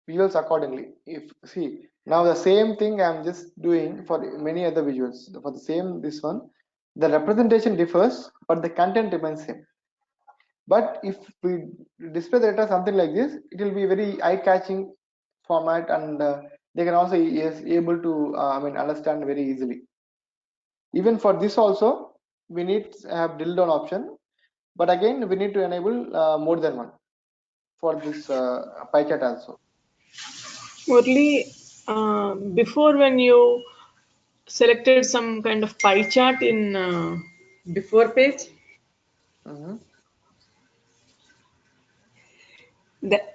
visuals accordingly. If see now the same thing I'm just doing for many other visuals for the same this one, the representation differs but the content remains same. But if we display the data something like this, it will be very eye-catching format, and they can also is able to understand very easily. Even for this also, we need to have drill down option, but again we need to enable more than one for this pie chart also. Murli, before when you selected some kind of pie chart in before page, that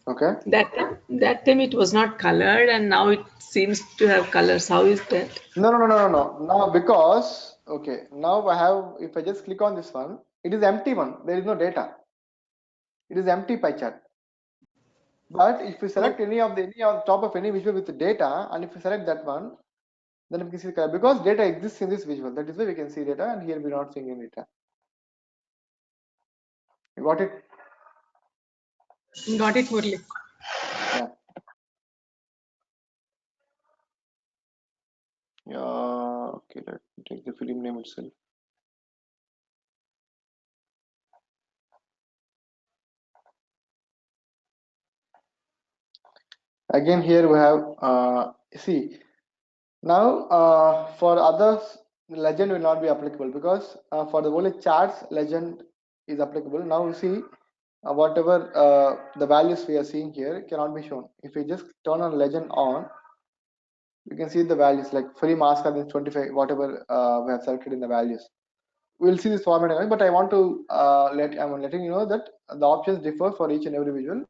Okay. that time it was not colored and now it seems to have colors. How is that? No. Now because okay, now I have, if I just click on this one, it is empty one. There is no data. It is empty pie chart. But if we select any on top of any visual with the data, and if we select that one, then we can see the color, because data exists in this visual. That is why we can see data, and here we're not seeing any data. You got it? Got it, Murli. Yeah. Yeah. Okay. Let me take the film name itself. Again, here we have see now for others legend will not be applicable, because for the only charts legend is applicable. Now you see whatever the values we are seeing here cannot be shown. If we just turn on legend on, you can see the values like free mask and 25 whatever we have selected in the values. We'll see this format again, but I want to I'm letting you know that the options differ for each and every visual.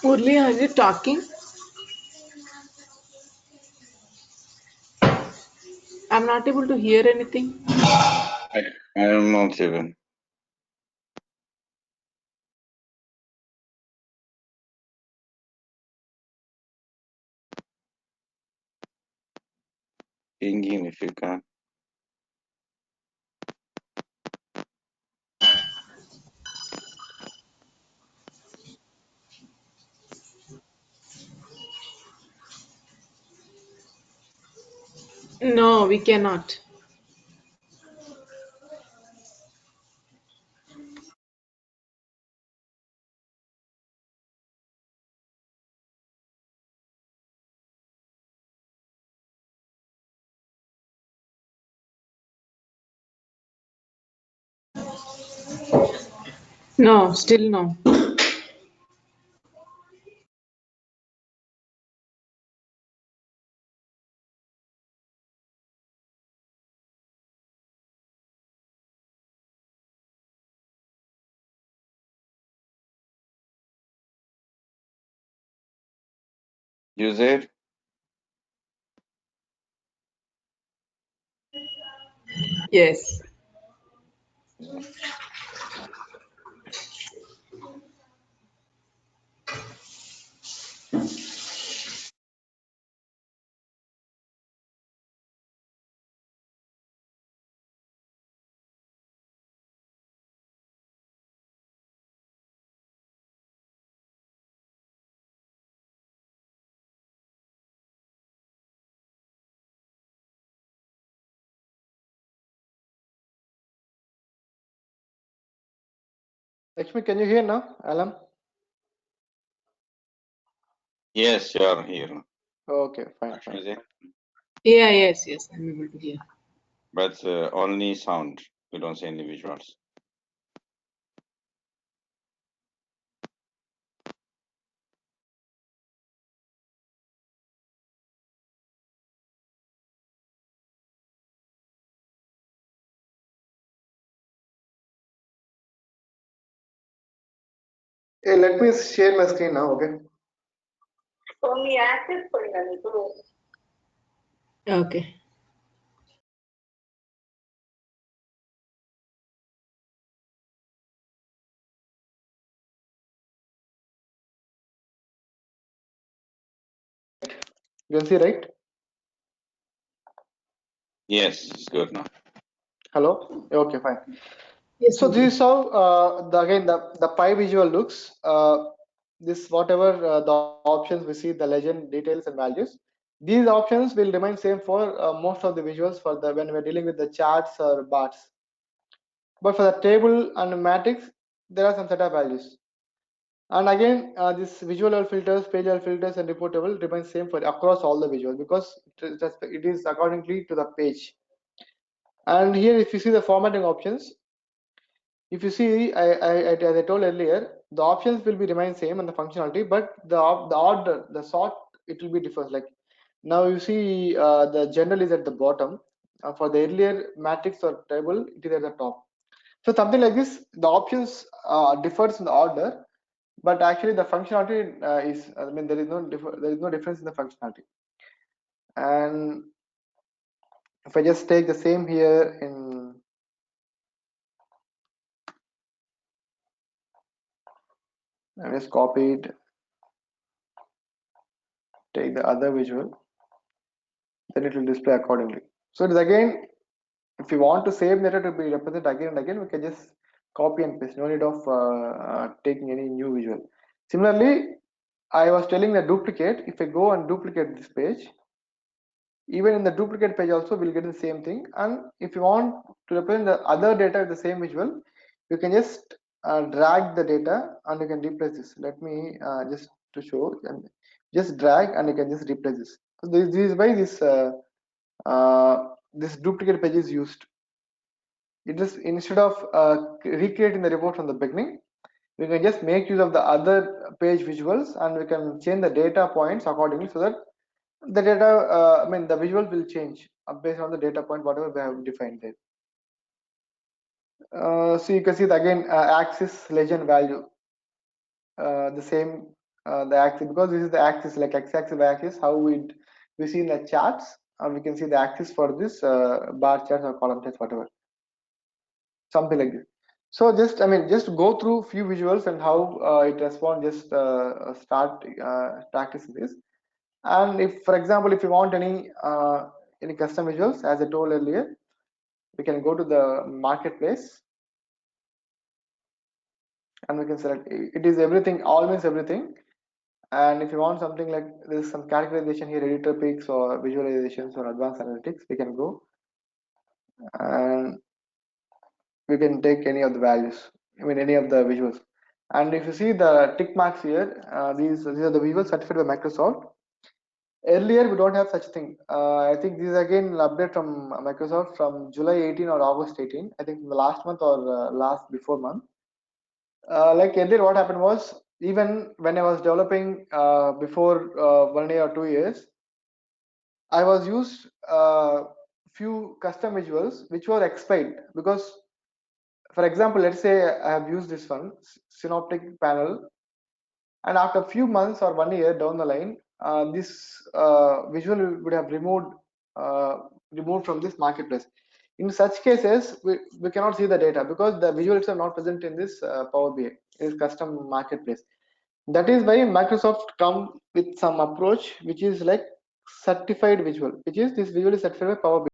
Murli, are you talking? I'm not able to hear anything. I am not even. Ping him if you can. No, we cannot. No, still no. User, Yes. Lakshmi, can you hear now? Alam? Yes, you're here. Okay, fine, fine. Actually, Yeah, yes, I'm able to hear. but only sound. We don't see any visuals. Hey, let me share my screen now, okay? Okay. You can see, right? Yes, it's good now. Hello? Okay, fine. Yes, So we this can. is how again the pie visual looks. This whatever the options we see, the legend, details, and values. These options will remain same for most of the visuals for the when we're dealing with the charts or bars. But for the table and matrix, there are some set of values. And again, this visual level filters, page level filters, and report level remain same for across all the visuals because it is accordingly to the page. And here, if you see the formatting options, if you see, as I told earlier, the options will be remain same and the functionality, but the order, the sort, it will be different. Like now you see, the general is at the bottom. For the earlier matrix or table, it is at the top. So something like this, the options differs in the order, but actually the functionality is. I mean, there is no difference in the functionality. And if I just take the same here in, I just copy it, take the other visual, then it will display accordingly. So it is again, if you want to same data to be represented again and again, we can just copy and paste. No need of taking any new visual. Similarly, I was telling the duplicate. If I go and duplicate this page, even in the duplicate page also we'll get the same thing. And if you want to represent the other data with the same visual, you can just drag the data and you can replace this. Let me just to show, and just drag and you can just replace this. So this is why this duplicate page is used. It is instead of recreating the report from the beginning, we can just make use of the other page visuals and we can change the data points accordingly so that the data, I mean, the visual will change based on the data point, whatever we have defined there. So you can see the again axis legend value, the same, the axis, because this is the axis, like x-axis, y-axis, how we see in the charts, and we can see the axis for this bar charts or column charts, whatever, something like this. So just, I mean, just go through few visuals and how it responds. Just start practicing this. And if, for example, if you want any custom visuals, as I told earlier, we can go to the marketplace and we can select. It is everything, always everything. And if you want something like there's some characterization here, editor picks or visualizations or advanced analytics, we can go and we can take any of the values. I mean, any of the visuals. And if you see the tick marks here, these are the visuals certified by Microsoft. Earlier, we don't have such thing. I think this is again an update from Microsoft from July 18 or August 18. I think the last month or last before month. Like earlier, what happened was, even when I was developing before 1 year or 2 years, I was used few custom visuals which were expired because, for example, let's say I have used this one synoptic panel, and after a few months or 1 year down the line, this visual would have removed from this marketplace. In such cases, we cannot see the data because the visuals are not present in this Power BI, this custom marketplace. That is why Microsoft come with some approach which is like certified visual, which is this visual is certified by Power BI.